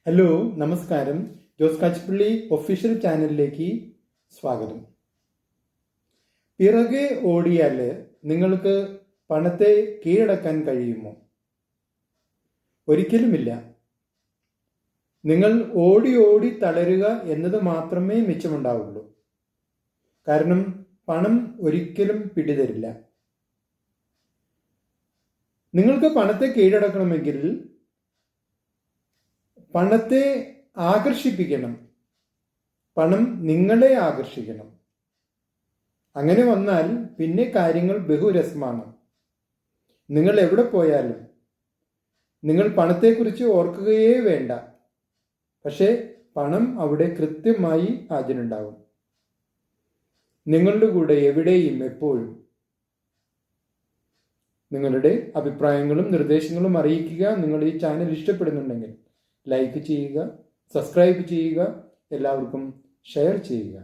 Hello, നമസ്കാരം. Jose Kachippally official ചാനലിലേക്ക് സ്വാഗതം. പിറകെ ഓടിയാൽ നിങ്ങൾക്ക് പണത്തെ കീഴടക്കാൻ കഴിയുമോ? ഒരിക്കലുമില്ല. നിങ്ങൾ ഓടി ഓടി തളരുക എന്നത് മാത്രമേ മിച്ചമുണ്ടാവുള്ളൂ. കാരണം പണം ഒരിക്കലും പിടിതരില്ല. നിങ്ങൾക്ക് പണത്തെ കീഴടക്കണമെങ്കിൽ പണത്തെ ആകർഷിപ്പിക്കണം. പണം നിങ്ങളെ ആകർഷിക്കണം. അങ്ങനെ വന്നാൽ പിന്നെ കാര്യങ്ങൾ ബഹുരസമാണ്. നിങ്ങൾ എവിടെ പോയാലും നിങ്ങൾ പണത്തെക്കുറിച്ച് ഓർക്കുകയേ വേണ്ട. പക്ഷേ പണം അവിടെ കൃത്യമായി ഹാജരുണ്ടാവും, നിങ്ങളുടെ കൂടെ എവിടെയും എപ്പോഴും. നിങ്ങളുടെ അഭിപ്രായങ്ങളും നിർദ്ദേശങ്ങളും അറിയിക്കുക. നിങ്ങൾ ഈ ചാനൽ ഇഷ്ടപ്പെടുന്നുണ്ടെങ്കിൽ ലൈക്ക് ചെയ്യുക, സബ്സ്ക്രൈബ് ചെയ്യുക, എല്ലാവർക്കും ഷെയർ ചെയ്യുക.